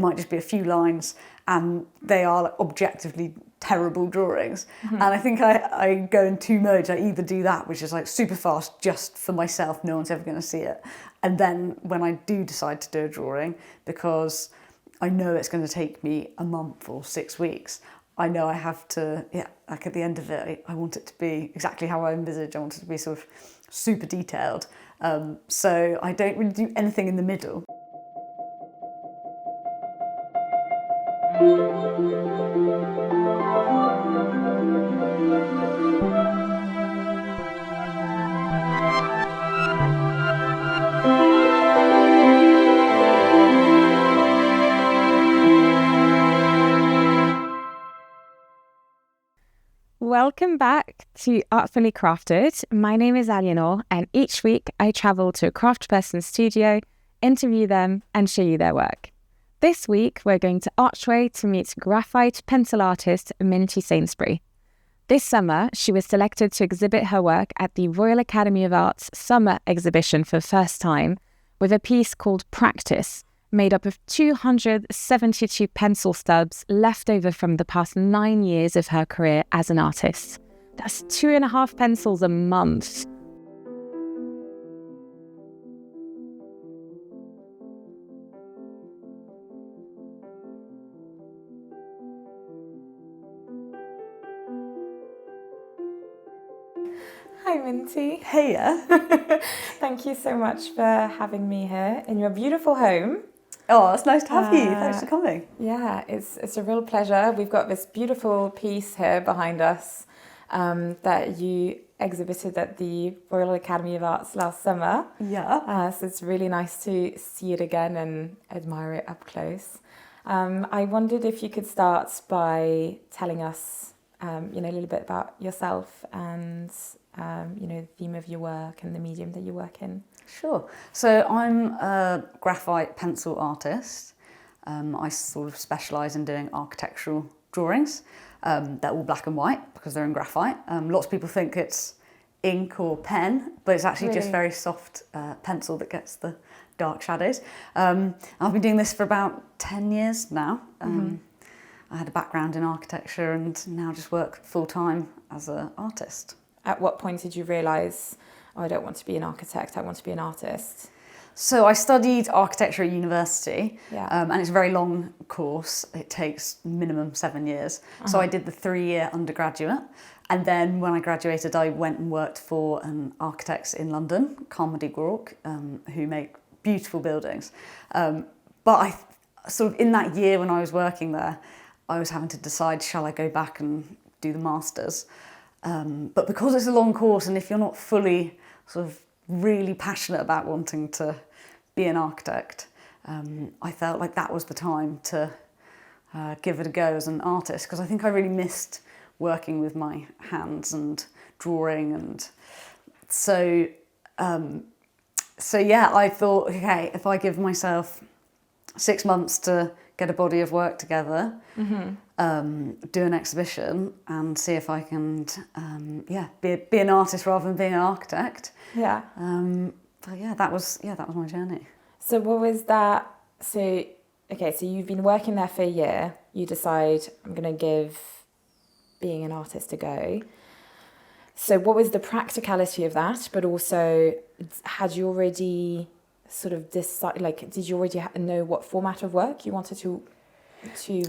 might just be a few lines and they are like objectively terrible drawings. And I think I go in two modes. I either do that, which is like super fast just for myself, no one's ever going to see it, and then when I do decide to do a drawing, because I know it's going to take me a month or 6 weeks, I know I have to, like at the end of it, I want it to be exactly how I envisage. I want it to be sort of super detailed. So I don't really do anything in the middle. Welcome back to Artfully Crafted. My name is Alienor, and each week I travel to a craftsperson's studio, interview them and show you their work. This week we're going to Archway to meet graphite pencil artist Minty Sainsbury. This summer she was selected to exhibit her work at the Royal Academy of Art's summer exhibition for the first time with a piece called Practice, made up of 272 pencil stubs left over from the past 9 years of her career as an artist. That's 2.5 pencils a month. Hi Minty. Heya. Thank you so much for having me here in your beautiful home. Oh, it's nice to have you. Thanks for coming. Yeah, it's a real pleasure. We've got this beautiful piece here behind us that you exhibited at the Royal Academy of Arts last summer. Yeah. So it's really nice to see it again and admire it up close. I wondered if you could start by telling us, a little bit about yourself and, the theme of your work and the medium that you work in. Sure. So I'm a graphite pencil artist. I sort of specialise in doing architectural drawings. They're all black and white because they're in graphite. Lots of people think it's ink or pen, but it's actually just very soft pencil that gets the dark shadows. I've been doing this for about 10 years now. I had a background in architecture and now just work full-time as an artist. At what point did you realise, I don't want to be an architect, I want to be an artist? So I studied architecture at university, Yeah. and it's a very long course. It takes minimum 7 years. So I did the 3-year undergraduate, and then when I graduated, I went and worked for an architects in London, Carmody Group, who make beautiful buildings. But I sort of in that year when I was working there, I was having to decide, shall I go back and do the masters? But because it's a long course, and if you're not fully sort of really passionate about wanting to be an architect, I felt like that was the time to give it a go as an artist, because I think I really missed working with my hands and drawing, and so I thought, okay, if I give myself 6 months to get a body of work together, do an exhibition and see if I can, be an artist rather than being an architect. Yeah. That was my journey. So what was that? So you've been working there for a year. You decide, I'm going to give being an artist a go. So what was the practicality of that? But also, had you already sort of decided, did you already know what format of work you wanted to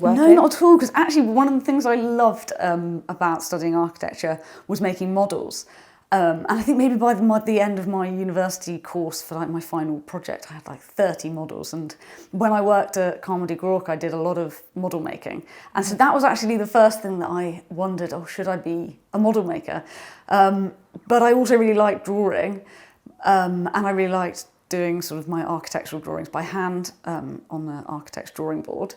work No, in? not at all, because actually one of the things I loved about studying architecture was making models. And I think maybe by the end of my university course for my final project, I had 30 models. And when I worked at Carmody Group, I did a lot of model making. And so that was actually the first thing that I wondered, should I be a model maker? But I also really liked drawing, and I really liked doing sort of my architectural drawings by hand on the architect's drawing board.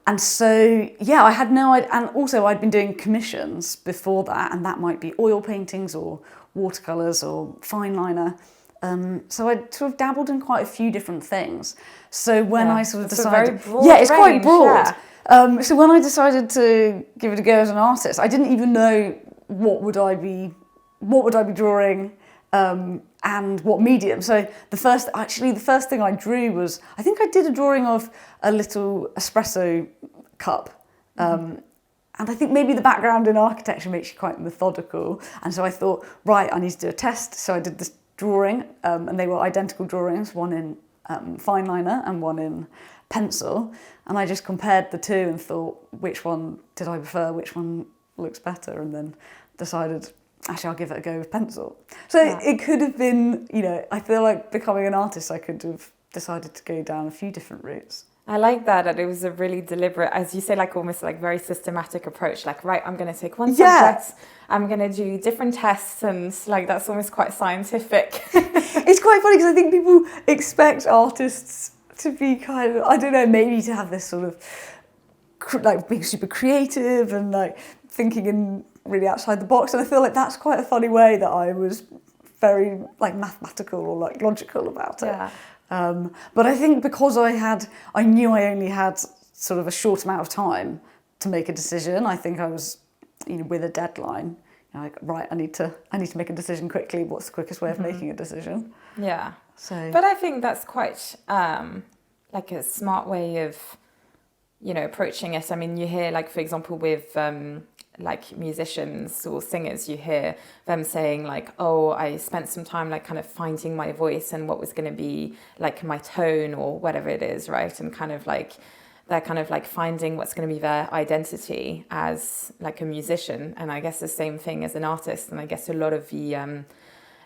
And so, I had no idea. And also I'd been doing commissions before that, and that might be oil paintings or watercolours or fine liner. So I sort of dabbled in quite a few different things. So when I sort of decided... It's quite broad. Yeah. So when I decided to give it a go as an artist, I didn't even know what would I be drawing, and what medium. So the first thing I drew was, I think I did a drawing of a little espresso cup. And I think maybe the background in architecture makes you quite methodical. And so I thought, right, I need to do a test. So I did this drawing, and they were identical drawings, one in fine liner and one in pencil. And I just compared the two and thought, which one did I prefer? Which one looks better? And then decided, actually, I'll give it a go with pencil. So it could have been, I feel like becoming an artist, I could have decided to go down a few different routes. I like that it was a really deliberate, as you say, like almost like very systematic approach. Like, right, I'm going to take one subject, I'm going to do different tests, and like that's almost quite scientific. It's quite funny because I think people expect artists to be kind of, I don't know, maybe to have this sort of like being super creative and like thinking in really outside the box. And I feel like that's quite a funny way that I was very like mathematical or like logical about it. Yeah. But I think because I knew I only had sort of a short amount of time to make a decision. I think I was, with a deadline, like, right, I need to make a decision quickly. What's the quickest way of making a decision? Yeah. So, but I think that's quite like a smart way of, approaching it. I mean, you hear, like, for example, with like musicians or singers, you hear them saying like, oh, I spent some time like kind of finding my voice and what was going to be like my tone or whatever it is, right? And kind of like they're kind of like finding what's going to be their identity as like a musician. And I guess the same thing as an artist. And I guess a lot of the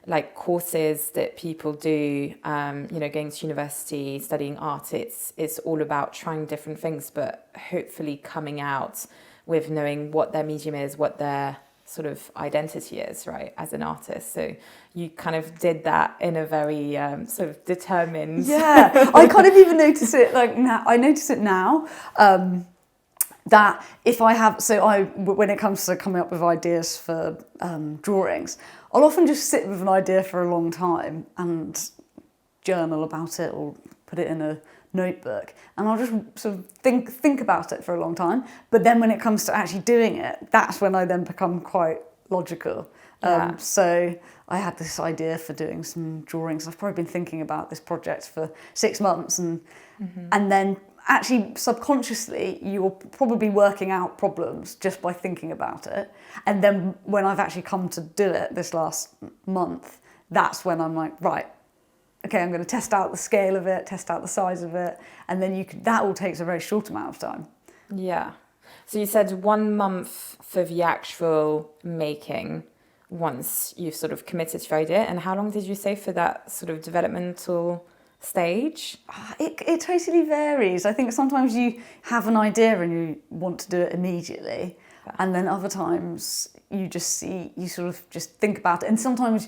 like courses that people do, going to university, studying art, it's all about trying different things, but hopefully coming out with knowing what their medium is, what their sort of identity is, right, as an artist. So you kind of did that in a very sort of determined... Yeah, I kind of even notice it like now. I notice it now that if I have... when it comes to coming up with ideas for drawings, I'll often just sit with an idea for a long time and journal about it or put it in a notebook, and I'll just sort of think about it for a long time. But then when it comes to actually doing it, that's when I then become quite logical. So I had this idea for doing some drawings. I've probably been thinking about this project for 6 months, and then actually subconsciously you're probably working out problems just by thinking about it. And then when I've actually come to do it this last month, that's when I'm like, right, okay, I'm going to test out the scale of it, test out the size of it, and then that all takes a very short amount of time. Yeah. So you said 1 month for the actual making once you've sort of committed to your idea, and how long did you say for that sort of developmental stage? It totally varies. I think sometimes you have an idea and you want to do it immediately, and then other times you sort of just think about it, and sometimes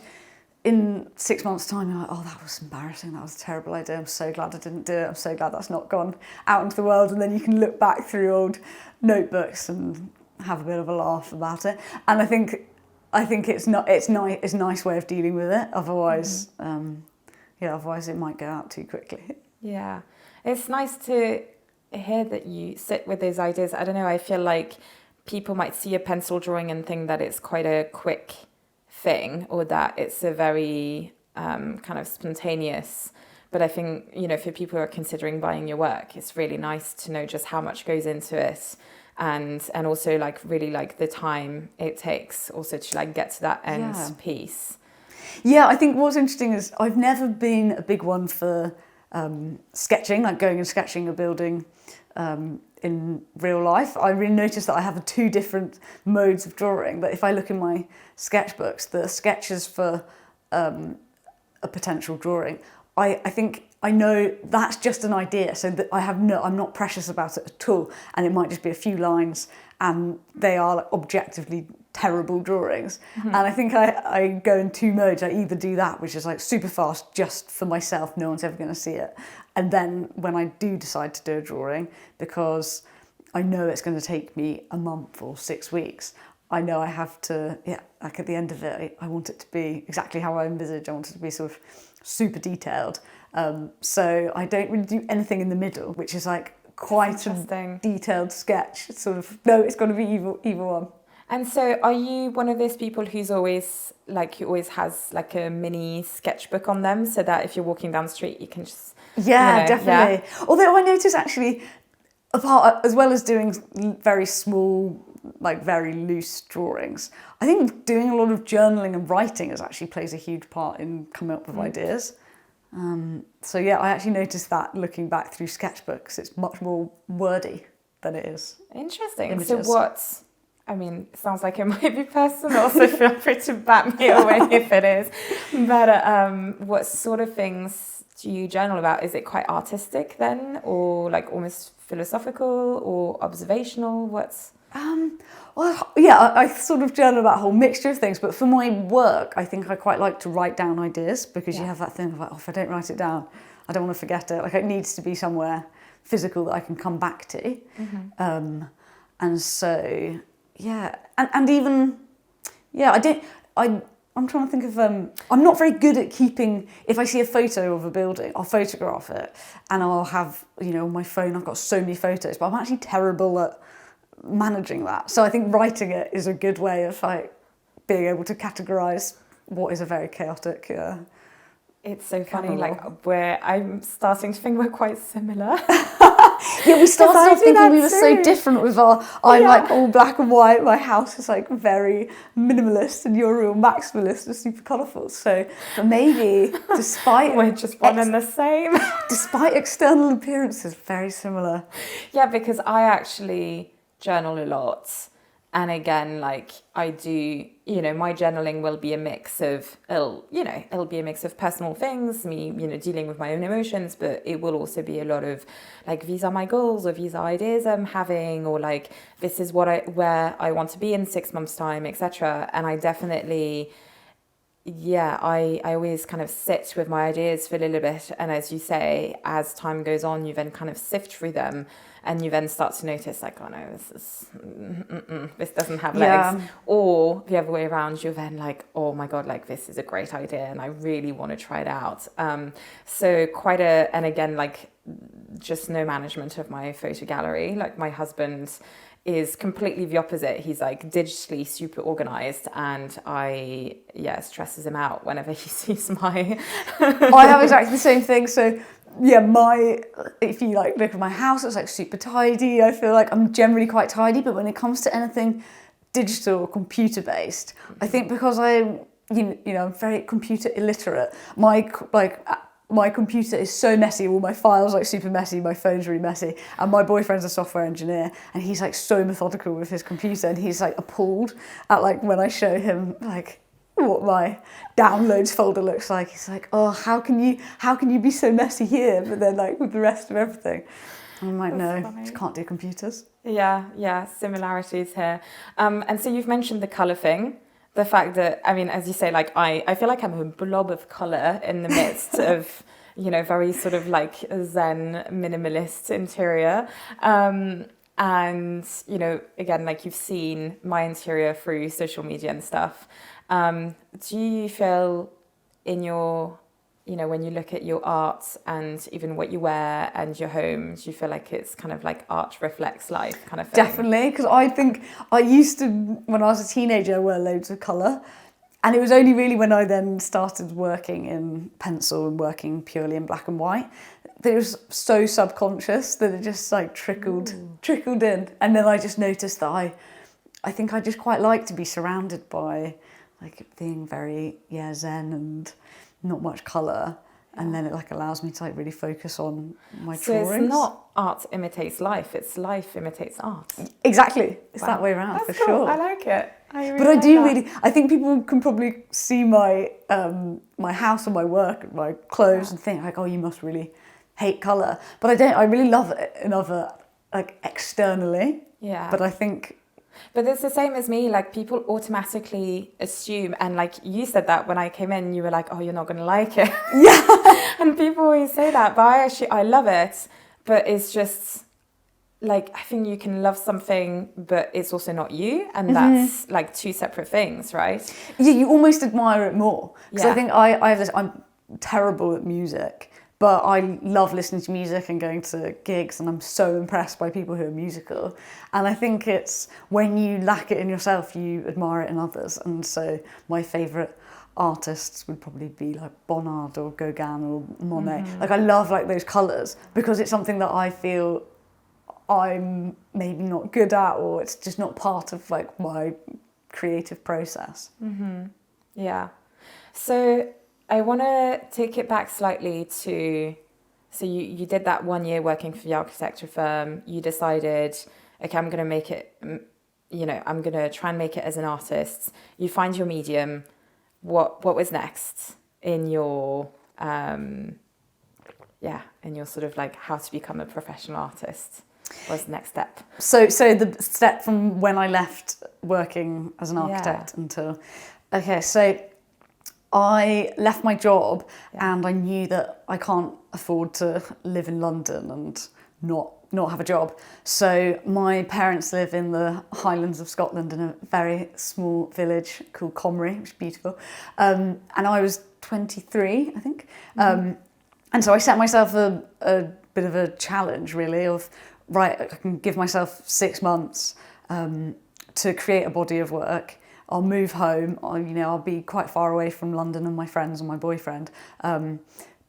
in 6 months' time, you're like, oh, that was embarrassing. That was a terrible idea. I'm so glad I didn't do it. I'm so glad that's not gone out into the world. And then you can look back through old notebooks and have a bit of a laugh about it. And I think it's a nice way of dealing with it. Otherwise, otherwise it might go out too quickly. Yeah, it's nice to hear that you sit with those ideas. I don't know. I feel like people might see a pencil drawing and think that it's quite a quick thing, or that it's a very kind of spontaneous. But I think, for people who are considering buying your work, it's really nice to know just how much goes into it, and also like really like the time it takes also to like get to that end piece. Yeah, I think what's interesting is I've never been a big one for sketching, like going and sketching a building in real life. I really noticed that I have 2 different modes of drawing. But if I look in my sketchbooks, the sketches for a potential drawing, I think I know that's just an idea, so that I'm not precious about it at all, and it might just be a few lines, and they are like objectively terrible drawings. And I think I go in 2 modes. I either do that, which is like super fast, just for myself, no one's ever going to see it, and then when I do decide to do a drawing, because I know it's going to take me a month or 6 weeks, I know I have to, like at the end of it, I want it to be exactly how I envisage. I want it to be sort of super detailed. So I don't really do anything in the middle, which is like quite a detailed sketch. It's sort of, no, it's got to be either one. And so are you one of those people who always has like a mini sketchbook on them so that if you're walking down the street, you can just... Yeah, definitely. Yeah. Although I notice actually, apart as well as doing very small, like very loose drawings, I think doing a lot of journaling and writing actually plays a huge part in coming up with ideas. So yeah, I actually noticed that looking back through sketchbooks, it's much more wordy than it is. Interesting. Images. So it sounds like it might be personal, so feel free to bat me away if it is. But what sort of things do you journal about? Is it quite artistic then, or like almost philosophical or observational? Well, yeah, I sort of journal about a whole mixture of things, but for my work, I think I quite like to write down ideas because you have that thing of like, if I don't write it down, I don't want to forget it. Like it needs to be somewhere physical that I can come back to. And so, yeah, and even, yeah, I'm trying to think of, I'm not very good at keeping, if I see a photo of a building, I'll photograph it and I'll have, on my phone, I've got so many photos, but I'm actually terrible at managing that. So I think writing it is a good way of like being able to categorize what is a very chaotic it's so funny, like I'm starting to think we're quite similar. Yeah, we started off thinking we were so different with I'm like all black and white, my house is like very minimalist and you're real maximalist and super colourful. So but maybe despite we're just one and the same. Despite external appearances, very similar. Yeah, because I actually journal a lot. And again, like I do, my journaling will be a mix of, it'll be a mix of personal things, me, dealing with my own emotions, but it will also be a lot of like, these are my goals or these are ideas I'm having, or like, this is where I want to be in 6 months' time, etc. And I definitely, I always kind of sit with my ideas for a little bit. And as you say, as time goes on, you then kind of sift through them. And you then start to notice, like, oh no, this doesn't have legs. Or the other way around, you're then like, oh my God, like this is a great idea and I really want to try it out. So and again, like just no management of my photo gallery. Like my husband is completely the opposite. He's like digitally super organized and stresses him out whenever he sees my... I have exactly the same thing. So yeah, if you like look at my house, it's like super tidy. I feel like I'm generally quite tidy, but when it comes to anything digital or computer based, I think because I'm very computer illiterate, my computer is so messy, all my files like super messy, my phone's really messy, and my boyfriend's a software engineer and he's like so methodical with his computer and he's like appalled at like when I show him like what my downloads folder looks like. He's like, oh, how can you be so messy here, but then like with the rest of everything? I'm like, no, funny. Just can't do computers. Yeah, similarities here. And so you've mentioned the colour thing. The fact that, I mean, as you say, like I feel like I'm a blob of colour in the midst of, very sort of like Zen minimalist interior. And, again, like you've seen my interior through social media and stuff. Do you feel in your, when you look at your art and even what you wear and your home, do you feel like it's kind of like art reflects life kind of thing? Definitely, because I think I used to, when I was a teenager, wear loads of colour. And it was only really when I then started working in pencil and working purely in black and white that it was so subconscious that it just like trickled in. And then I just noticed that I think I just quite like to be surrounded by like being very zen and not much colour, and then it like allows me to like really focus on my drawings. So it's not art imitates life, it's life imitates art. Exactly, it's that way around. That's for cool. Sure. I like it. I think people can probably see my my house and my work and my clothes and think like, oh, you must really hate colour. But I really love it in other, like externally. Yeah. But I think... But it's the same as me, like people automatically assume, and like you said that when I came in, you were like, oh, you're not going to like it. Yeah. And people always say that, but I love it. But it's just like, I think you can love something, but it's also not you. And that's like two separate things, right? Yeah, you almost admire it more. Because I think I have this, I'm terrible at music, but I love listening to music and going to gigs, and I'm so impressed by people who are musical. And I think it's when you lack it in yourself, you admire it in others. And so my favourite artists would probably be like Bonnard or Gauguin or Monet. Like I love like those colours because it's something that I feel I'm maybe not good at, or it's just not part of like my creative process. Yeah. So I want to take it back slightly to, so you did that 1 year working for the architecture firm. You decided, okay, I'm going to make it, I'm going to try and make it as an artist. You find your medium. What was next in your, in your sort of like how to become a professional artist? What was the next step? So the step from when I left working as an architect until, so I left my job and I knew that I can't afford to live in London and not have a job. So my parents live in the Highlands of Scotland in a very small village called Comrie, which is beautiful. And I was 23, I think. And so I set myself a bit of a challenge, really, of, right, I can give myself 6 months to create a body of work. I'll move home. I'll be quite far away from London and my friends and my boyfriend.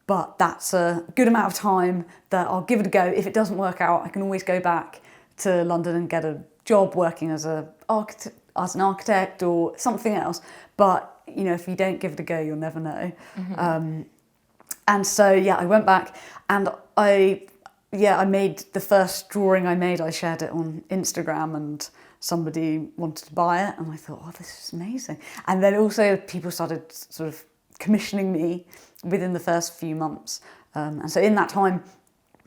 But that's a good amount of time that I'll give it a go. If it doesn't work out, I can always go back to London and get a job working as an architect or something else. But, if you don't give it a go, you'll never know. And so, I went back and I made the first drawing I made. I shared it on Instagram and somebody wanted to buy it. And I thought, oh, this is amazing. And then also people started sort of commissioning me within the first few months. And so in that time,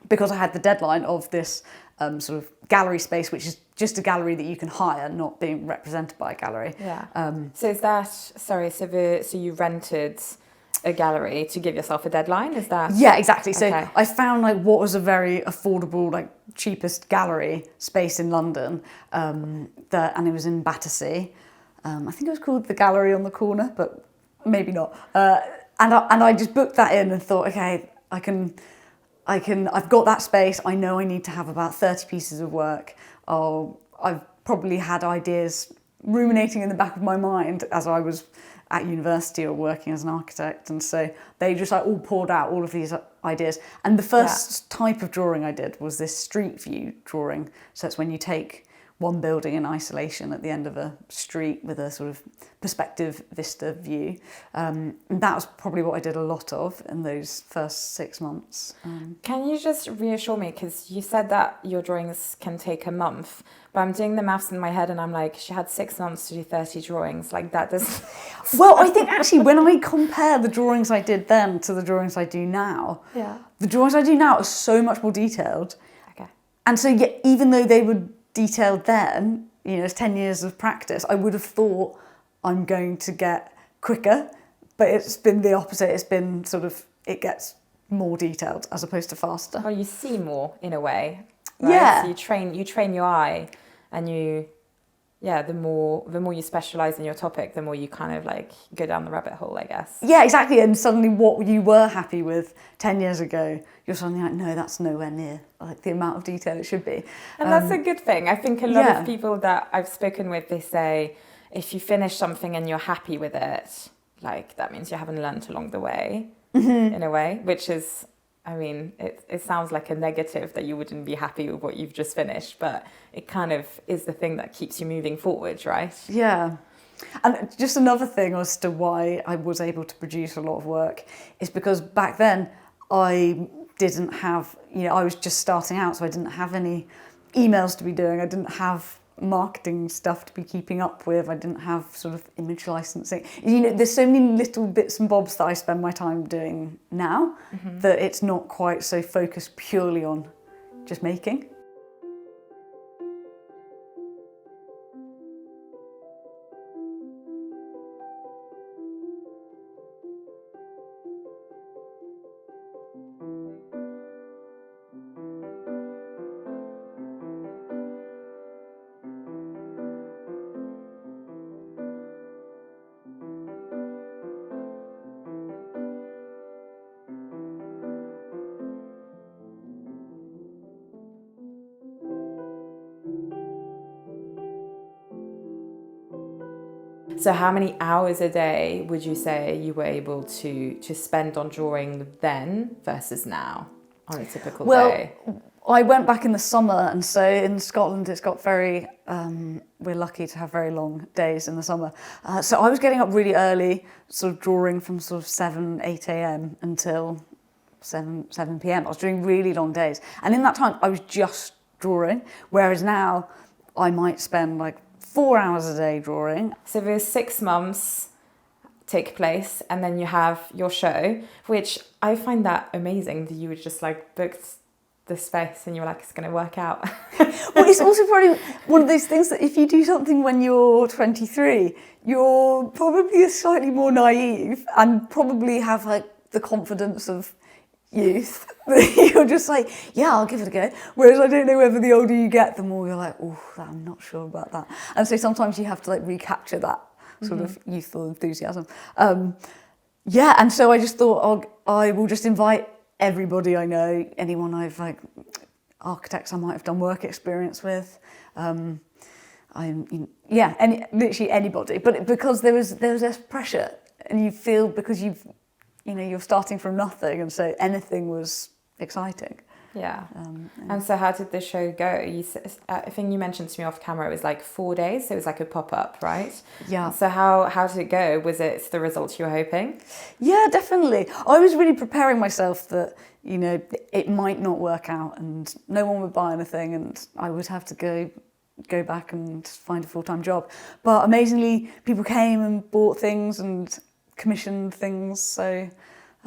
because I had the deadline of this sort of gallery space, which is just a gallery that you can hire, not being represented by a gallery. So is that, so you rented a gallery to give yourself a deadline? Is that? Yeah, exactly. Okay. So I found like what was a very affordable, like cheapest gallery space in London, and it was in Battersea. I think it was called the Gallery on the Corner, but maybe not. And I just booked that in and thought, okay, I've got that space. I know I need to have about 30 pieces of work. I've probably had ideas ruminating in the back of my mind as I was at university or working as an architect, and so they just like all poured out all of these ideas. And the first type of drawing I did was this street view drawing. So it's when you take one building in isolation at the end of a street with a sort of perspective vista view. And that was probably what I did a lot of in those first 6 months. Can you just reassure me, because you said that your drawings can take a month, but I'm doing the maths in my head and I'm like, she had 6 months to do 30 drawings. Like that does. Well, I think actually when I compare the drawings I did then to the drawings I do now, the drawings I do now are so much more detailed. Okay. And so even though they were detailed then, it's 10 years of practice, I would have thought I'm going to get quicker, but it's been the opposite. It's been sort of, it gets more detailed as opposed to faster. Well, you see more in a way, right? Yeah. So you train your eye, and the more you specialize in your topic, the more you kind of like go down the rabbit hole, I guess. Yeah, exactly. And suddenly what you were happy with 10 years ago, you're suddenly like, no, that's nowhere near like the amount of detail it should be. And that's a good thing. I think a lot of people that I've spoken with, they say, if you finish something and you're happy with it, like that means you haven't learned along the way, in a way, which is, I mean, it sounds like a negative that you wouldn't be happy with what you've just finished, but it kind of is the thing that keeps you moving forward, right? Yeah. And just another thing as to why I was able to produce a lot of work is because back then I didn't have, I was just starting out, so I didn't have any emails to be doing. I didn't have marketing stuff to be keeping up with. I didn't have sort of image licensing. There's so many little bits and bobs that I spend my time doing now that it's not quite so focused purely on just making. So how many hours a day would you say you were able to spend on drawing then versus now on a typical day? I went back in the summer, and so in Scotland it's got very, we're lucky to have very long days in the summer. So I was getting up really early, sort of drawing from sort of 7, 8 a.m. until 7 p.m. I was doing really long days. And in that time I was just drawing, whereas now I might spend like 4 hours a day drawing. So there's 6 months take place, and then you have your show, which I find that amazing that you would just like booked the space and you were like, it's going to work out. Well, it's also probably one of those things that if you do something when you're 23, you're probably slightly more naive and probably have like the confidence of youth. You're just like, yeah, I'll give it a go. Whereas I don't know whether the older you get, the more you're like, oh, I'm not sure about that. And so sometimes you have to like recapture that sort of youthful enthusiasm. Yeah, and so I just thought, I will just invite everybody I know, anyone I've like, architects I might have done work experience with, literally anybody. But because there was less pressure, and you feel because you're starting from nothing, and so anything was exciting. Yeah. And so how did the show go? I think you mentioned to me off camera it was like 4 days, so it was like a pop-up, right? Yeah. So how did it go? Was it the results you were hoping? Yeah, definitely. I was really preparing myself that, it might not work out and no one would buy anything and I would have to go back and find a full-time job. But amazingly, people came and bought things and commissioned things, so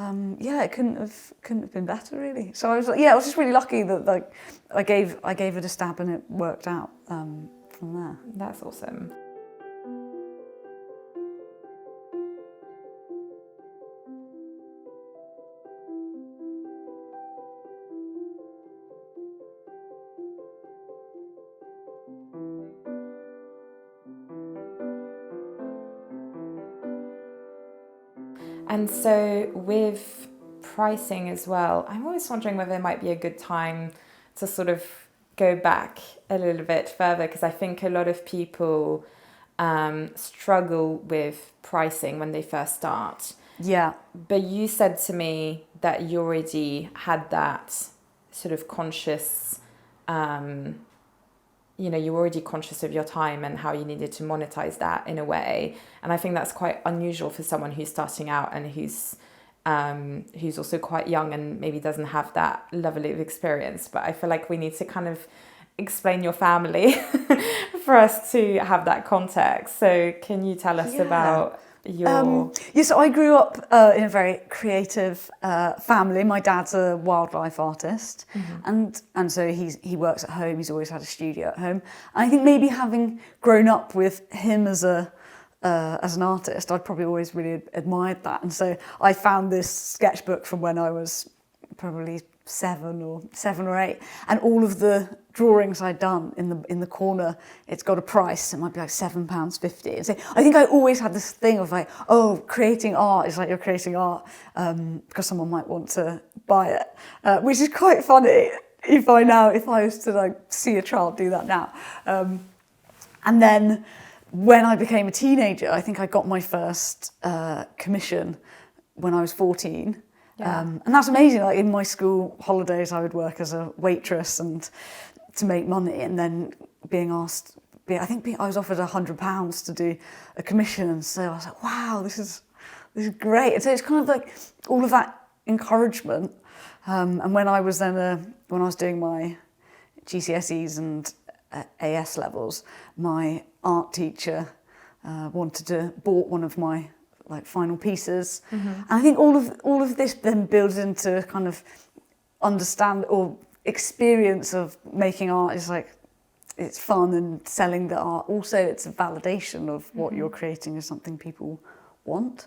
it couldn't have been better, really. So I was just really lucky that like I gave it a stab and it worked out from there. That's awesome. And so with pricing as well, I'm always wondering whether it might be a good time to sort of go back a little bit further, because I think a lot of people struggle with pricing when they first start. Yeah. But you said to me that you already had that sort of conscious, you were already conscious of your time and how you needed to monetize that in a way. And I think that's quite unusual for someone who's starting out and who's also quite young and maybe doesn't have that level of experience. But I feel like we need to kind of explain your family for us to have that context. So can you tell us about your... So I grew up in a very creative family. My dad's a wildlife artist, and so he works at home. He's always had a studio at home. And I think maybe having grown up with him as an artist, I'd probably always really admired that. And so I found this sketchbook from when I was probably 7 or 8, and all of the drawings I'd done in the corner, it's got a price. It might be like £7.50. And so I think I always had this thing of like, creating art is like you're creating art because someone might want to buy it, which is quite funny if I was to like see a child do that now. And then when I became a teenager, I think I got my first commission when I was 14. Yeah. And that's amazing. Like in my school holidays, I would work as a waitress and to make money, and then being asked, I was offered £100 to do a commission, and so I was like, wow, this is great. And so it's kind of like all of that encouragement. And when I was doing my GCSEs and AS levels, my art teacher bought one of my like final pieces. And I think all of this then builds into kind of understand or experience of making art is like, it's fun, and selling the art. Also, it's a validation of what you're creating is something people want.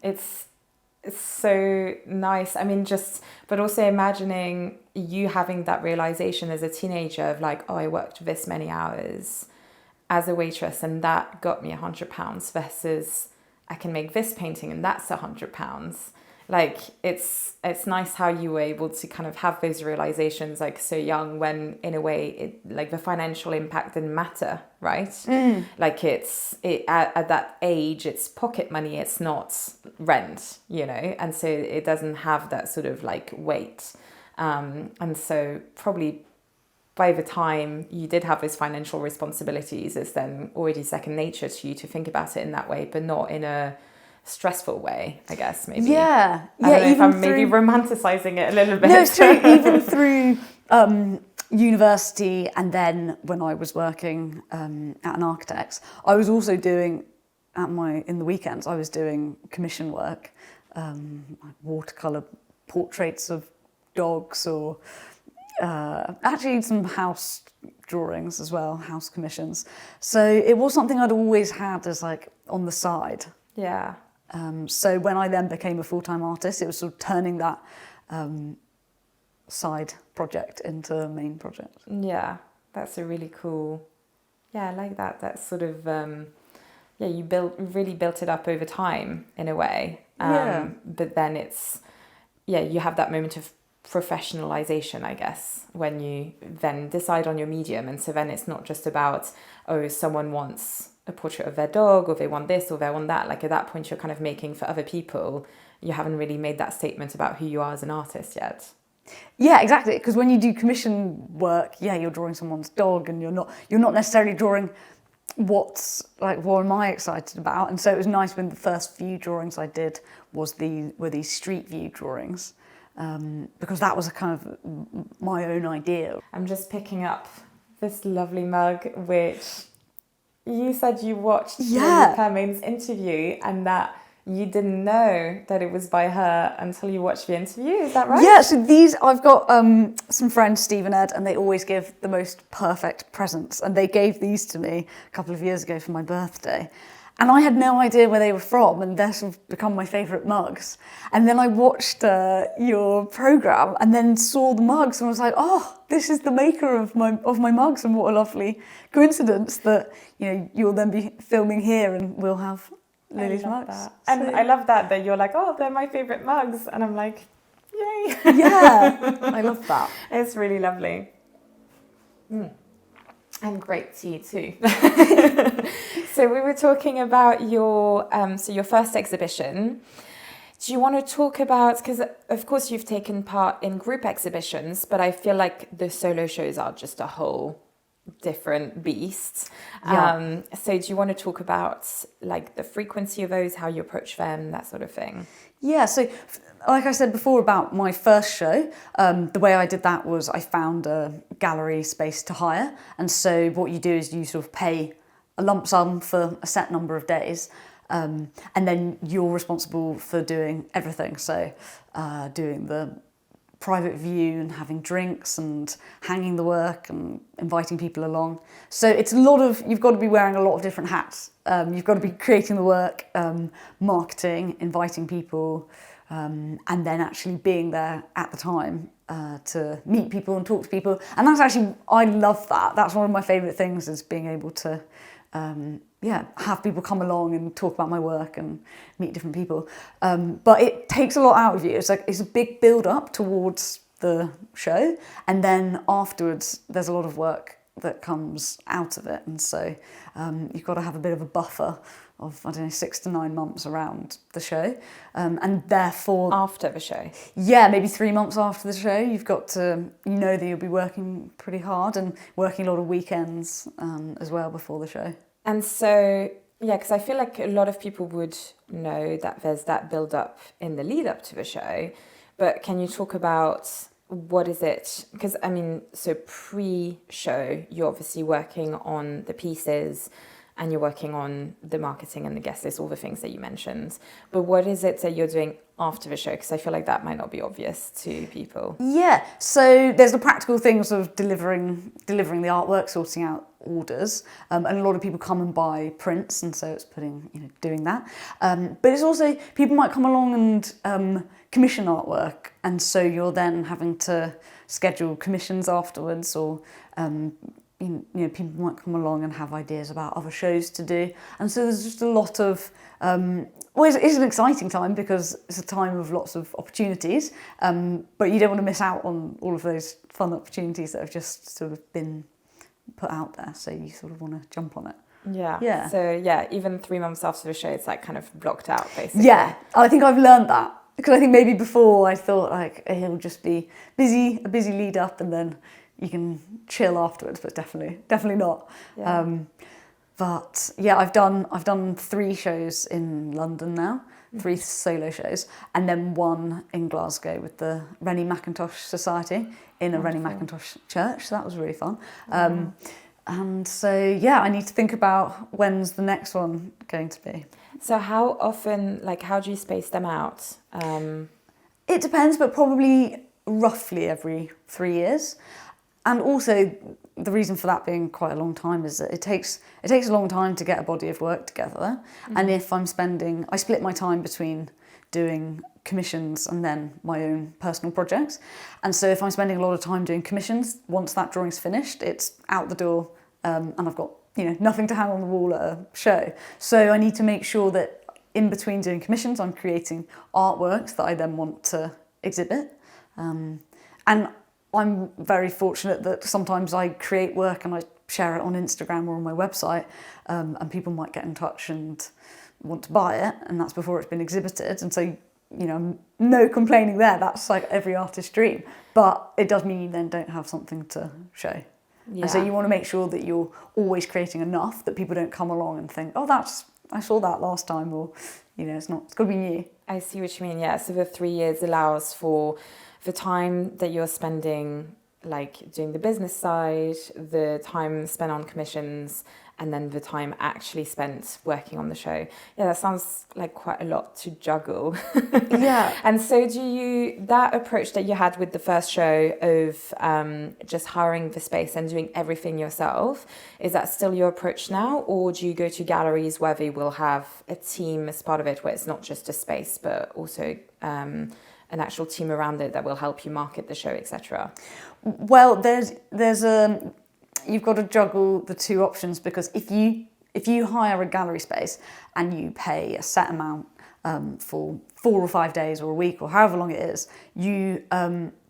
It's so nice. I mean, but also imagining you having that realization as a teenager of like, I worked this many hours as a waitress and that got me £100 versus I can make this painting and that's £100. like it's nice how you were able to kind of have those realizations like so young, when in a way it, like the financial impact didn't matter, right? Like at that age, it's pocket money, it's not rent, you know, and so it doesn't have that sort of like weight. And so probably by the time you did have those financial responsibilities, it's then already second nature to you to think about it in that way, but not in a stressful way, I guess, maybe. Yeah. I don't know if I'm through... maybe romanticizing it a little bit. No, it's true. Even through university, and then when I was working at an architect's, I was also doing, in the weekends, I was doing commission work, like watercolour portraits of dogs, or actually some house drawings as well, house commissions. So it was something I'd always had as like on the side. Yeah. So when I then became a full-time artist, it was sort of turning that side project into a main project. Yeah, that's a really cool. Yeah, I like that. That's sort of you really built it up over time in a way. But then you have that moment of professionalization, I guess, when you then decide on your medium, and so then it's not just about, oh, someone wants a portrait of their dog, or they want this, or they want that. Like at that point, you're kind of making for other people. You haven't really made that statement about who you are as an artist yet. Yeah, exactly. Because when you do commission work, you're drawing someone's dog, and you're not necessarily drawing what am I excited about. And so it was nice when the first few drawings I did were these street view drawings, because that was a kind of my own idea. I'm just picking up this lovely mug, which you said you watched Pearmain's interview, and that you didn't know that it was by her until you watched the interview. Is that right? Yeah, so I've got some friends, Steve and Ed, and they always give the most perfect presents. And they gave these to me a couple of years ago for my birthday. And I had no idea where they were from, and they're sort of become my favourite mugs. And then I watched your programme, and then saw the mugs, and was like, oh, this is the maker of my mugs, and what a lovely coincidence that you'll then be filming here, and we'll have Lily's mugs. That. And I love that you're like, oh, they're my favourite mugs, and I'm like, yay! Yeah, I love that. It's really lovely. And great tea too. So we were talking about your first exhibition. Do you want to talk about, because of course you've taken part in group exhibitions, but I feel like the solo shows are just a whole different beast. Yeah. So do you want to talk about like the frequency of those, how you approach them, that sort of thing? Yeah, so like I said before about my first show, the way I did that was I found a gallery space to hire. And so what you do is you sort of pay a lump sum for a set number of days, and then you're responsible for doing everything. So doing the private view and having drinks and hanging the work and inviting people along. So it's you've got to be wearing a lot of different hats. You've got to be creating the work, marketing, inviting people, and then actually being there at the time to meet people and talk to people. And that's actually, I love that. That's one of my favourite things, is being able to have people come along and talk about my work and meet different people. But it takes a lot out of you. It's a big build up towards the show, and then afterwards there's a lot of work that comes out of it. And so you've got to have a bit of a buffer of, 6 to 9 months around the show. And therefore... After the show? Yeah, maybe 3 months after the show, you've got to, that you'll be working pretty hard and working a lot of weekends as well before the show. And so, because I feel like a lot of people would know that there's that build-up in the lead-up to the show, but can you talk about what is it? Because, so pre-show, you're obviously working on the pieces and you're working on the marketing and the guest list, all the things that you mentioned. But what is it that you're doing after the show? Because I feel like that might not be obvious to people. Yeah, so there's the practical things of delivering the artwork, sorting out orders, and a lot of people come and buy prints, and so it's doing that. But it's also, people might come along and commission artwork, and so you're then having to schedule commissions afterwards, or people might come along and have ideas about other shows to do. And so there's just a lot of, it's an exciting time because it's a time of lots of opportunities, but you don't want to miss out on all of those fun opportunities that have just sort of been put out there. So you sort of want to jump on it. Yeah. So yeah, even 3 months after the show, it's like kind of blocked out basically. Yeah, I think I've learned that. Because I think maybe before I thought like it'll just be a busy lead up and then you can chill afterwards, but definitely not. Yeah. But yeah, I've done 3 shows in London now, 3 solo shows, and then 1 in Glasgow with the Rennie Mackintosh Society in a Rennie Mackintosh church. So that was really fun. And so yeah, I need to think about when's the next one going to be. So how often, how do you space them out? It depends, but probably roughly every 3 years. And also, the reason for that being quite a long time is that it takes a long time to get a body of work together. And if I split my time between doing commissions and then my own personal projects. And so if I'm spending a lot of time doing commissions, once that drawing's finished, it's out the door, and I've got nothing to hang on the wall at a show. So I need to make sure that in between doing commissions, I'm creating artworks that I then want to exhibit. And I'm very fortunate that sometimes I create work and I share it on Instagram or on my website, and people might get in touch and want to buy it, and that's before it's been exhibited. And so, no complaining there. That's like every artist's dream. But it does mean you then don't have something to show. Yeah. And so you want to make sure that you're always creating enough that people don't come along and think, oh, I saw that last time, or it's got to be new. I see what you mean. Yeah. So the 3 years allows for the time that you're spending doing the business side, the time spent on commissions, and then the time actually spent working on the show. Yeah, that sounds like quite a lot to juggle. Yeah. And so that approach that you had with the first show of just hiring the space and doing everything yourself, is that still your approach now? Or do you go to galleries where they will have a team as part of it, where it's not just a space, but also an actual team around it that will help you market the show, etc.? Well, you've got to juggle the 2 options, because if you hire a gallery space and you pay a set amount for 4 or 5 days or a week or however long it is,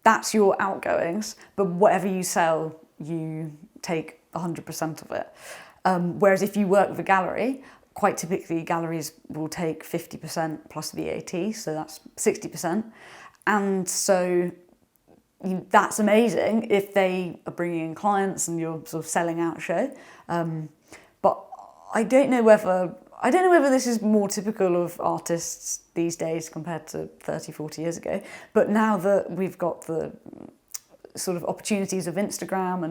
that's your outgoings, but whatever you sell, you take 100% of it. Whereas if you work with a gallery, quite typically galleries will take 50% plus VAT, so that's 60%. And so that's amazing if they are bringing in clients and you're sort of selling out a show. But I don't know whether this is more typical of artists these days compared to 30, 40 years ago. But now that we've got the sort of opportunities of Instagram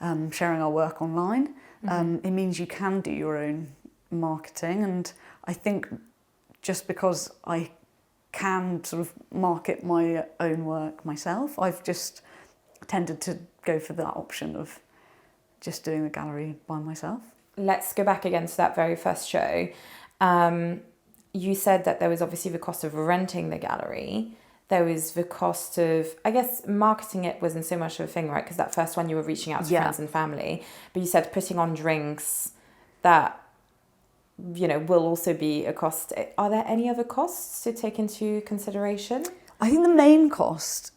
and sharing our work online, it means you can do your own marketing. And I think just because I can sort of market my own work myself, I've just tended to go for that option of just doing the gallery by myself. Let's go back again to that very first show. You said that there was obviously the cost of renting the gallery. There was the cost of, I guess, marketing it wasn't so much of a thing, right? Because that first one you were reaching out to friends and family. But you said putting on drinks, that will also be a cost. Are there any other costs to take into consideration? I think the main cost,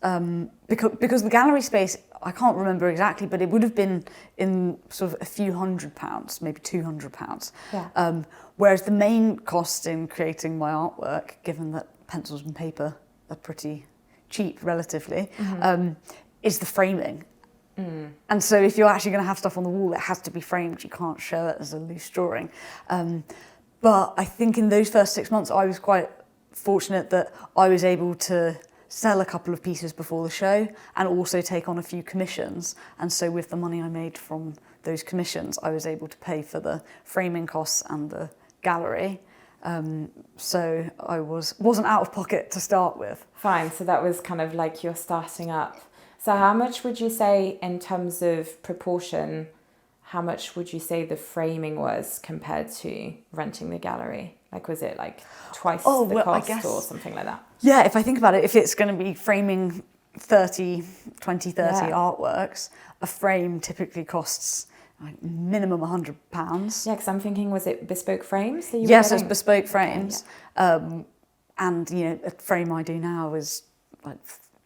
because the gallery space, I can't remember exactly, but it would have been in sort of a few £100, maybe £200. Yeah. Whereas the main cost in creating my artwork, given that pencils and paper are pretty cheap relatively, is the framing. And so if you're actually going to have stuff on the wall, it has to be framed. You can't show it as a loose drawing. But I think in those first 6 months, I was quite fortunate that I was able to sell a couple of pieces before the show and also take on a few commissions. And so with the money I made from those commissions, I was able to pay for the framing costs and the gallery. So I wasn't out of pocket to start with. Fine. So that was kind of like you're starting up. So how much would you say in terms of proportion, how much would you say the framing was compared to renting the gallery? Was it twice the cost, I guess, or something like that? Yeah, if I think about it, if it's going to be framing 20, 30 artworks, a frame typically costs like minimum £100. Yeah, because I'm thinking, was it bespoke frames that you were Yes, getting? it's bespoke frames. Okay, yeah. And, you know, a frame I do now is like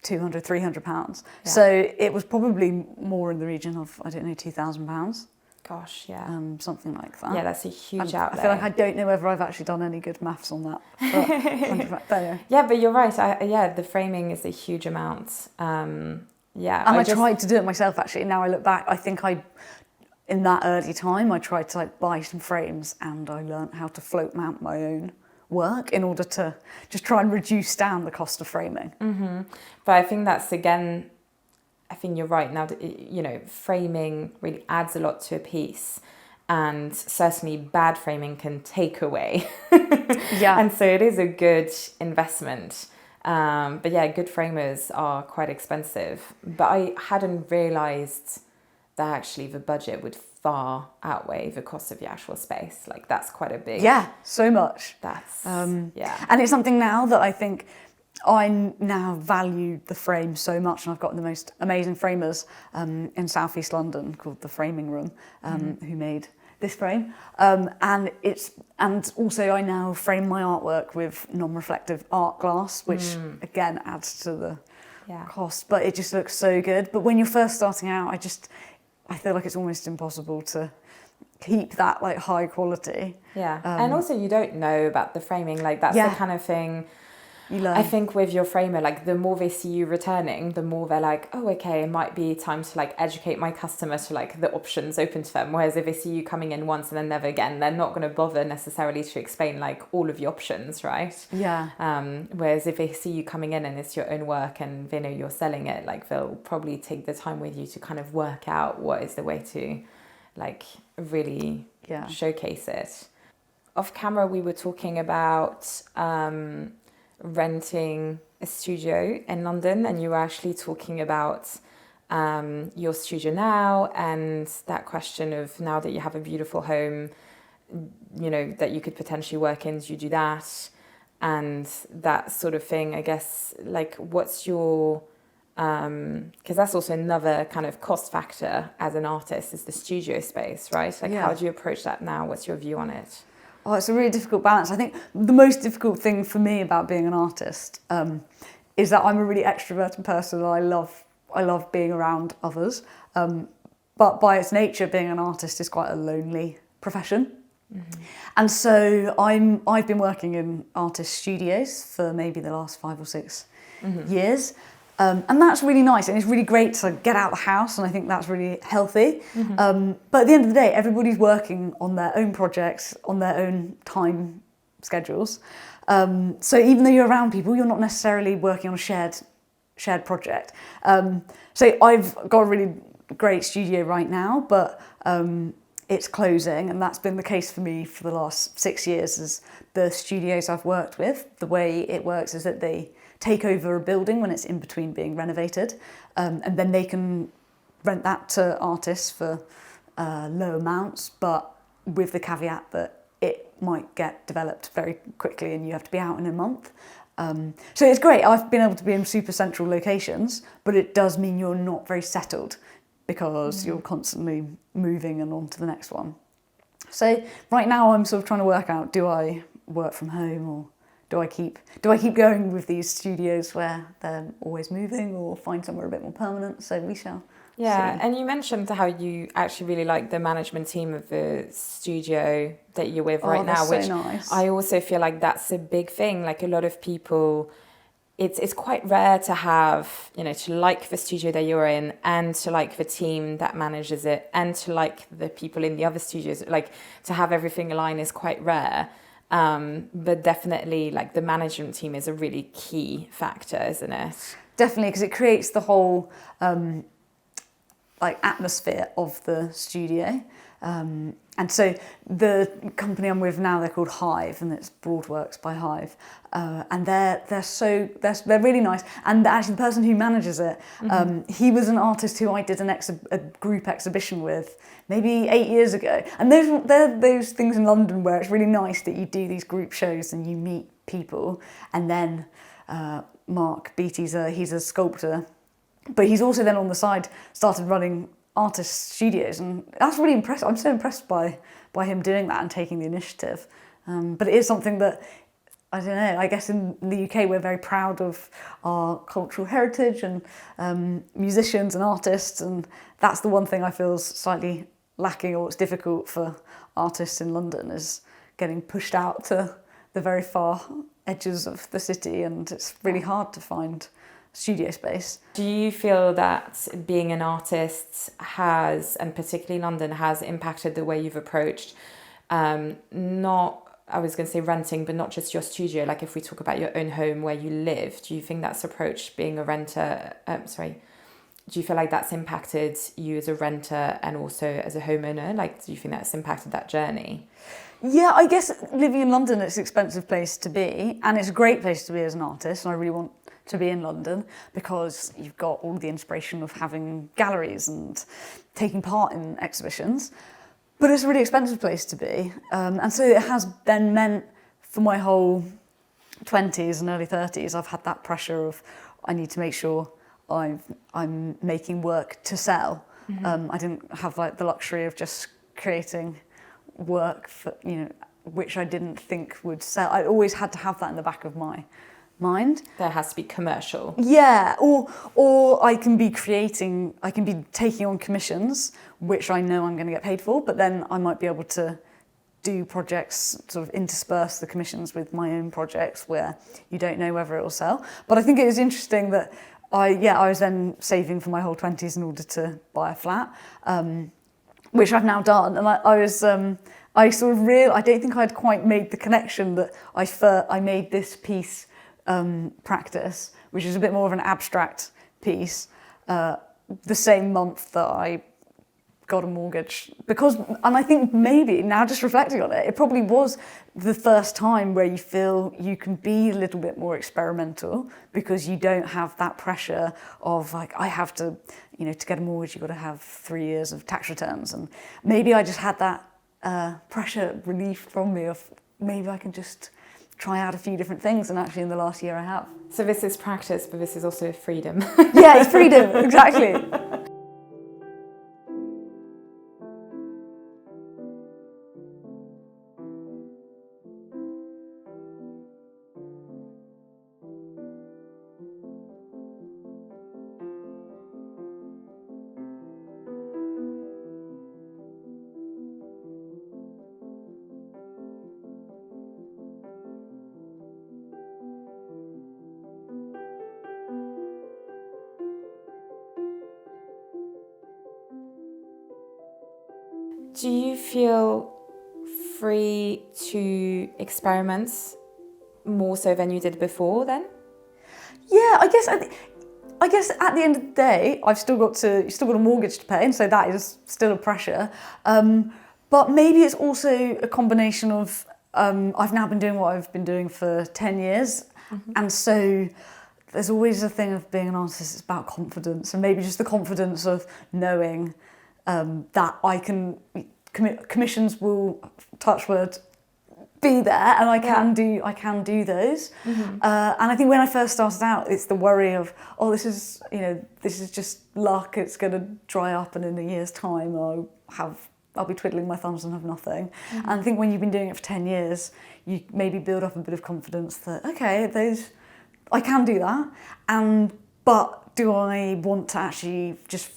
£200, £300. Yeah. So it was probably more in the region of, I don't know, £2,000. Gosh, yeah. Something like that. Yeah, that's a huge outlay. I feel like I don't know whether I've actually done any good maths on that. But anyway. Yeah, but you're right. The framing is a huge amount. And I tried to do it myself, actually. Now I look back, I think in that early time, I tried to like buy some frames and I learned how to float mount my own work in order to just try and reduce down the cost of framing. Mm-hmm. But I think that's, again, I think you're right. Now, you know, framing really adds a lot to a piece, and certainly bad framing can take away. Yeah. And so it is a good investment. But yeah, good framers are quite expensive. But I hadn't realised that actually the budget would far outweigh the cost of the actual space. Like, that's quite a big... Yeah, so much. That's... yeah. And it's something now that I think I now value the frame so much, and I've got the most amazing framers in South East London called the Framing Room, who made this frame. And also I now frame my artwork with non-reflective art glass, which again adds to the cost, but it just looks so good. But when you're first starting out, I feel like it's almost impossible to keep that like high quality. Yeah, and also you don't know about the framing. Like, that's the kind of thing you learn. I think with your framer, like, the more they see you returning, the more they're like, oh, okay, it might be time to like educate my customer to like the options open to them. Whereas if they see you coming in once and then never again, they're not going to bother necessarily to explain like all of the options, right? Yeah. Whereas if they see you coming in and it's your own work and they know you're selling it, like, they'll probably take the time with you to kind of work out what is the way to like really showcase it. Off camera, we were talking about renting a studio in London, and you were actually talking about your studio now, and that question of, now that you have a beautiful home, you know, that you could potentially work in, do you do that? And that sort of thing, I guess, like, what's your... because that's also another kind of cost factor as an artist, is the studio space, right? Like, how do you approach that now? What's your view on it? Oh, it's a really difficult balance. I think the most difficult thing for me about being an artist is that I'm a really extroverted person, and I love being around others. But by its nature, being an artist is quite a lonely profession. Mm-hmm. And so I've been working in artist studios for maybe the last 5 or 6 years. And that's really nice, and it's really great to get out of the house, and I think that's really healthy. But at the end of the day, everybody's working on their own projects, on their own time schedules. So even though you're around people, you're not necessarily working on a shared project. So I've got a really great studio right now, but it's closing, and that's been the case for me for the last 6 years. As the studios I've worked with, the way it works is that they take over a building when it's in between being renovated, and then they can rent that to artists for low amounts, but with the caveat that it might get developed very quickly and you have to be out in a month. So it's great. I've been able to be in super central locations, but it does mean you're not very settled because you're constantly moving and on to the next one. So right now I'm sort of trying to work out, do I work from home, or do I keep going with these studios where they're always moving, or find somewhere a bit more permanent? So we shall see. And you mentioned how you actually really like the management team of the studio that you're with right now, which nice. I also feel like that's a big thing. Like, a lot of people, it's quite rare to have, you know, to like the studio that you're in, and to like the team that manages it, and to like the people in the other studios. Like, to have everything align is quite rare. But definitely, like, the management team is a really key factor, isn't it? Definitely, because it creates the whole atmosphere of the studio. And so the company I'm with now, they're called Hive, and it's Broadworks by Hive. And they're really nice. And actually, the person who manages it, he was an artist who I did a group exhibition with maybe 8 years ago. And they're those things in London where it's really nice that you do these group shows and you meet people. And then Mark Beatty's he's a sculptor But he's also then on the side started running artist studios, and that's really impressive. I'm so impressed by him doing that and taking the initiative. But it is something that, I don't know, I guess in the UK we're very proud of our cultural heritage and musicians and artists, and that's the one thing I feel is slightly lacking, or it's difficult for artists in London, is getting pushed out to the very far edges of the city, and it's really hard to find studio space. Do you feel that being an artist has, and particularly London, has impacted the way you've approached not, I was going to say renting, but not just your studio, like if we talk about your own home where you live, do you think that's approach being a renter, do you feel like that's impacted you as a renter and also as a homeowner? Like, do you think that's impacted that journey? Yeah, I guess living in London, it's an expensive place to be, and it's a great place to be as an artist, and I really want to be in London because you've got all the inspiration of having galleries and taking part in exhibitions. But it's a really expensive place to be. And so it has then meant for my whole 20s and early 30s, I've had that pressure of I need to make sure I'm making work to sell. Mm-hmm. I didn't have like the luxury of just creating work for, which I didn't think would sell. I always had to have that in the back of my mind. There has to be commercial. Yeah, or I can be taking on commissions, which I know I'm going to get paid for, but then I might be able to do projects, sort of intersperse the commissions with my own projects where you don't know whether it will sell. But I think it is interesting that I was then saving for my whole 20s in order to buy a flat, which I've now done. And I don't think I'd quite made the connection that I made this piece practice, which is a bit more of an abstract piece, the same month that I got a mortgage. And I think maybe, now just reflecting on it, it probably was the first time where you feel you can be a little bit more experimental because you don't have that pressure of like, I have to, to get a mortgage, you've got to have 3 years of tax returns. And maybe I just had that pressure relief from me of maybe I can just try out a few different things, and actually in the last year I have. So this is practice, but this is also freedom. Yeah, it's freedom, exactly. Do you feel free to experiment more so than you did before then? Yeah, I guess at the end of the day, you've still got a mortgage to pay, and so that is still a pressure. But maybe it's also a combination of I've now been doing what I've been doing for 10 years, mm-hmm. and so there's always a thing of being an artist. It's about confidence, and maybe just the confidence of knowing that I can commissions will, touch wood, be there, and I can do those. Mm-hmm. And I think when I first started out, it's the worry of, this is just luck. It's going to dry up, and in a year's time, I'll be twiddling my thumbs and have nothing. Mm-hmm. And I think when you've been doing it for 10 years, you maybe build up a bit of confidence that I can do that. But do I want to actually just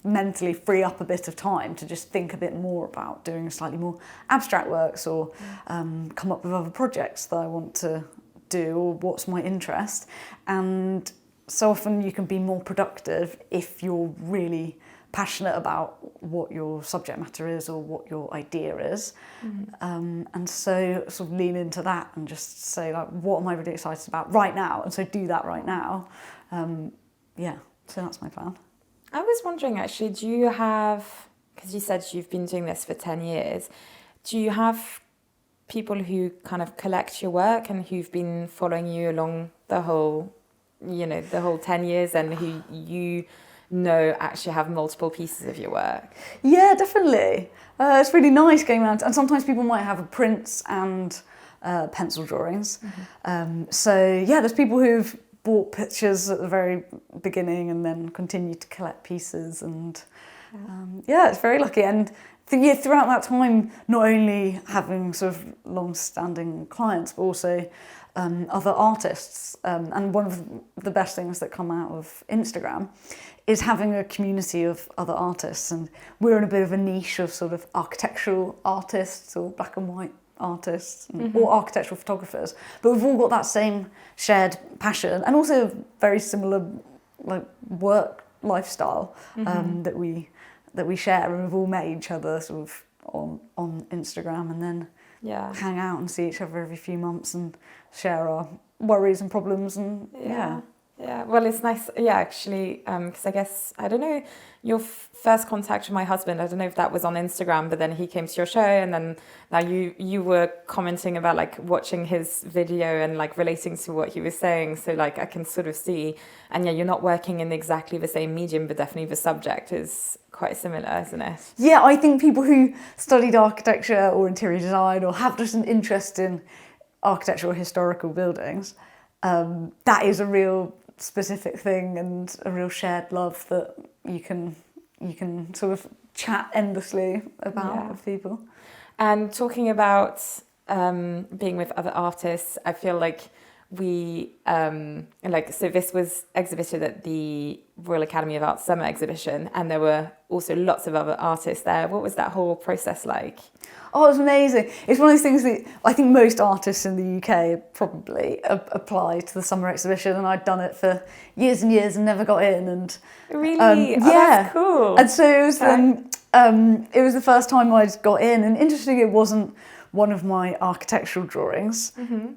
mentally free up a bit of time to just think a bit more about doing slightly more abstract works, or come up with other projects that I want to do, or what's my interest. And so often you can be more productive if you're really passionate about what your subject matter is or what your idea is. Mm-hmm. And so sort of lean into that and just say, like, what am I really excited about right now? And so do that right now. So that's my plan. I was wondering, actually, do you have, because you said you've been doing this for 10 years, do you have people who kind of collect your work and who've been following you along the whole 10 years, and who actually have multiple pieces of your work? Yeah, definitely. It's really nice going around, and sometimes people might have prints and pencil drawings. Mm-hmm. So yeah, there's people who've bought pictures at the very beginning and then continued to collect pieces. And it's very lucky. And throughout that time, not only having sort of long-standing clients, but also other artists. And one of the best things that come out of Instagram is having a community of other artists. And we're in a bit of a niche of sort of architectural artists or black and white artists or architectural photographers. But we've all got that same shared passion and also very similar like work lifestyle that we share. And we've all met each other sort of on Instagram and then hang out and see each other every few months and share our worries and problems and Yeah, well, it's nice, actually, because I guess, I don't know, your first contact with my husband, I don't know if that was on Instagram, but then he came to your show and then now you were commenting about like watching his video and like relating to what he was saying. So like I can sort of see, and you're not working in exactly the same medium, but definitely the subject is quite similar, isn't it? Yeah, I think people who studied architecture or interior design or have just an interest in architectural historical buildings, that is a real specific thing and a real shared love that you can sort of chat endlessly about with people. And talking about being with other artists, I feel like we so this was exhibited at the Royal Academy of Art Summer Exhibition, and there were also lots of other artists there. What was that whole process like? Oh, it was amazing. It's one of those things that I think most artists in the UK probably apply to the summer exhibition, and I'd done it for years and years and never got in. And really, that's cool. And so it was it was the first time I'd got in, and interestingly, it wasn't one of my architectural drawings,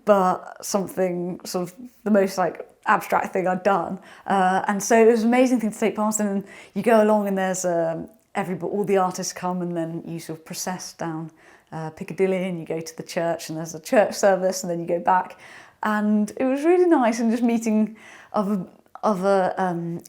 but something sort of the most like abstract thing I'd done. And so it was an amazing thing to take part in. And you go along, and there's all the artists come, and then you sort of process down Piccadilly, and you go to the church, and there's a church service, and then you go back. And it was really nice, and just meeting other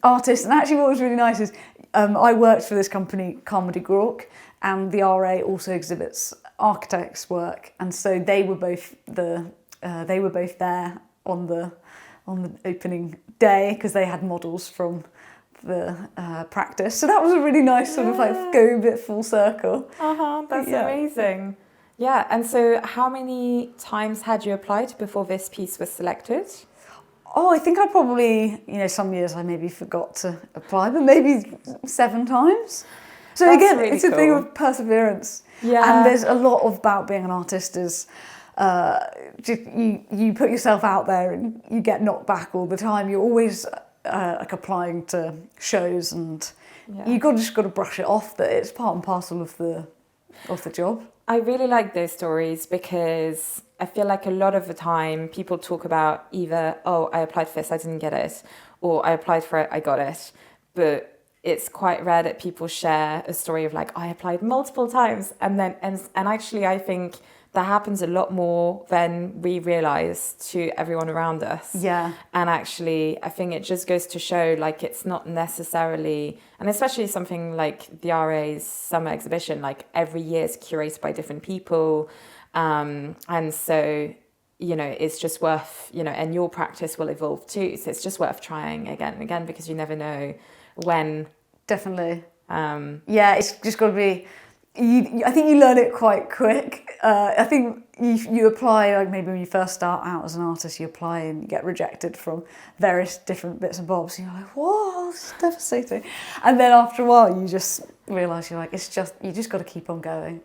artists. And actually, what was really nice is I worked for this company, Carmody Grawk, and the RA also exhibits architects' work, and so they were both there on the opening day because they had models from the practice. So that was a really nice sort of like go a bit full circle. That's amazing. Yeah, and so how many times had you applied before this piece was selected? Oh, I think I probably, some years I maybe forgot to apply, but maybe 7 times. So that's again, really it's a thing of perseverance. Yeah. And there's a lot about being an artist is you put yourself out there and you get knocked back all the time. You're always like applying to shows, and you've just got to brush it off that it's part and parcel of the job. I really like those stories because I feel like a lot of the time people talk about either, oh, I applied for this, I didn't get it, or I applied for it, I got it. But it's quite rare that people share a story of like, I applied multiple times. And actually I think that happens a lot more than we realise to everyone around us. Yeah. And actually, I think it just goes to show, like, it's not necessarily, and especially something like the RA's summer exhibition, like every year is curated by different people. And so, it's just worth, and your practice will evolve too. So it's just worth trying again and again because you never know when. Definitely. It's just got to be, I think you learn it quite quick. I think you apply, like maybe when you first start out as an artist, you apply and you get rejected from various different bits and bobs. And you're like, whoa, this is devastating. And then after a while, you just realise you just got to keep on going.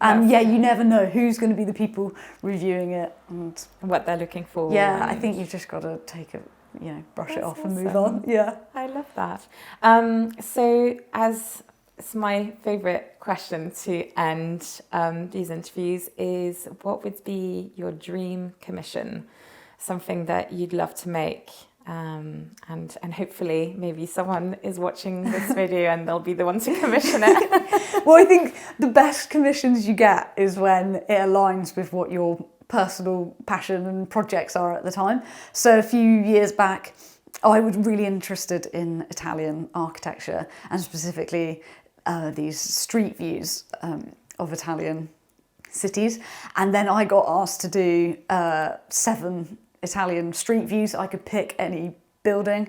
And you never know who's going to be the people reviewing it and what they're looking for. Yeah, I think you've just got to take it, brush it off and move on. Yeah. I love that. So as it's my favourite question to end these interviews is, what would be your dream commission? Something that you'd love to make, and hopefully maybe someone is watching this video and they'll be the one to commission it. Well, I think the best commissions you get is when it aligns with what your personal passion and projects are at the time. So a few years back, I was really interested in Italian architecture and specifically these street views of Italian cities. And then I got asked to do 7 Italian street views. I could pick any building.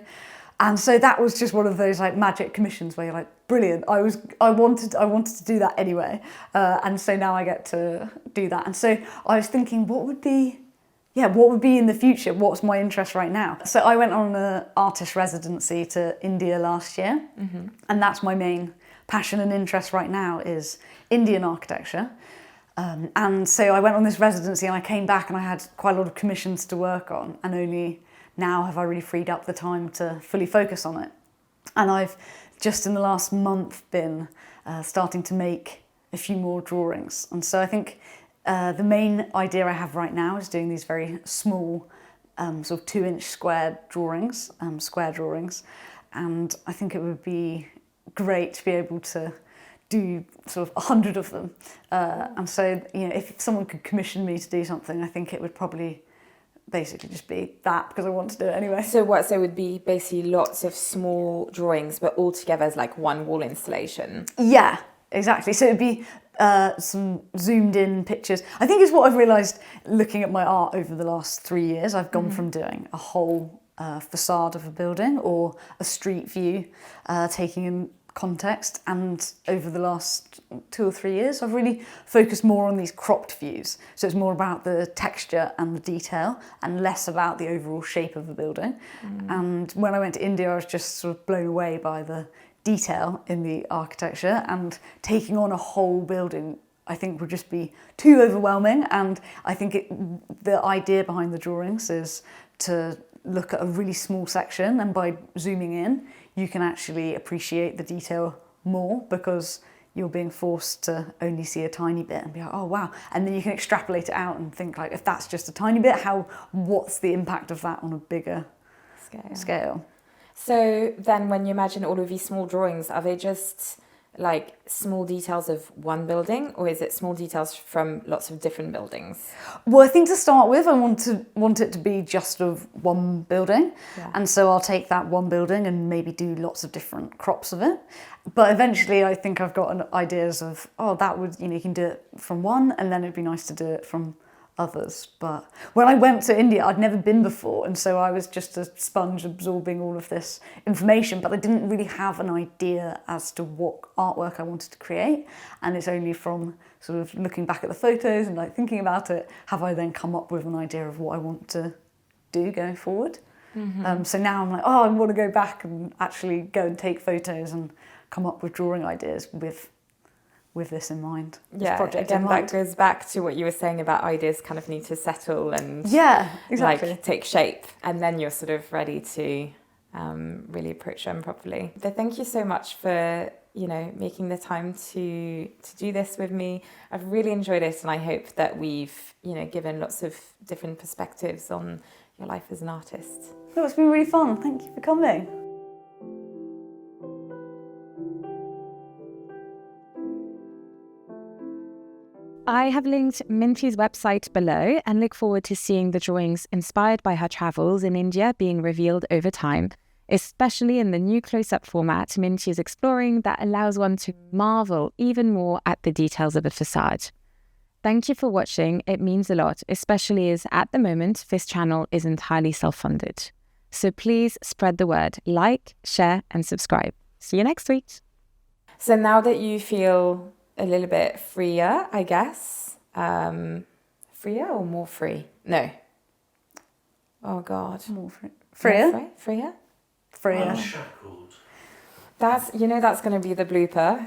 And so that was just one of those like magic commissions where you're like, brilliant. I wanted to do that anyway. And so now I get to do that. And so I was thinking, what would be in the future? What's my interest right now? So I went on an artist residency to India last year. Mm-hmm. And that's my main passion and interest right now is Indian architecture. And so I went on this residency and I came back and I had quite a lot of commissions to work on, and only now have I really freed up the time to fully focus on it. And I've just in the last month been starting to make a few more drawings. And so I think the main idea I have right now is doing these very small sort of 2-inch square drawings. And I think it would be great to be able to do sort of 100 of them. And so, if someone could commission me to do something, I think it would probably basically just be that, because I want to do it anyway. So it would be basically lots of small drawings, but all together as like one wall installation? Yeah, exactly. So it'd be some zoomed in pictures. I think it's what I've realised looking at my art over the last 3 years. I've gone from doing a whole facade of a building or a street view, taking in context, and over the last 2 or 3 years I've really focused more on these cropped views, so it's more about the texture and the detail and less about the overall shape of the building. And when I went to India I was just sort of blown away by the detail in the architecture, and taking on a whole building I think would just be too overwhelming. And I think the idea behind the drawings is to look at a really small section, and by zooming in you can actually appreciate the detail more, because you're being forced to only see a tiny bit and be like, oh wow, and then you can extrapolate it out and think like, if that's just a tiny bit, what's the impact of that on a bigger scale? So then when you imagine all of these small drawings, are they just like small details of one building, or is it small details from lots of different buildings? Well, I think to start with, I want it to be just of one building. Yeah. And so I'll take that one building and maybe do lots of different crops of it. But eventually I think I've got ideas of, that would, you can do it from one, and then it'd be nice to do it from others. But when I went to India, I'd never been before, and so I was just a sponge absorbing all of this information, but I didn't really have an idea as to what artwork I wanted to create. And it's only from sort of looking back at the photos and like thinking about it, have I then come up with an idea of what I want to do going forward. So now I'm like, I want to go back and actually go and take photos and come up with drawing ideas with this in mind. Yeah, again, that goes back to what you were saying about ideas kind of need to settle and exactly. like take shape, and then you're sort of ready to really approach them properly. But thank you so much for making the time to do this with me. I've really enjoyed it, and I hope that we've given lots of different perspectives on your life as an artist. No, it's been really fun. Thank you for coming. I have linked Minty's website below and look forward to seeing the drawings inspired by her travels in India being revealed over time, especially in the new close-up format Minty is exploring that allows one to marvel even more at the details of a facade. Thank you for watching, it means a lot, especially as at the moment this channel is entirely self-funded. So please spread the word, like, share and subscribe. See you next week. So now that you feel a little bit freer, I guess. Freer or more free? No. Oh God. More free. Freer? Freer? Freer. Unshackled. That's going to be the blooper.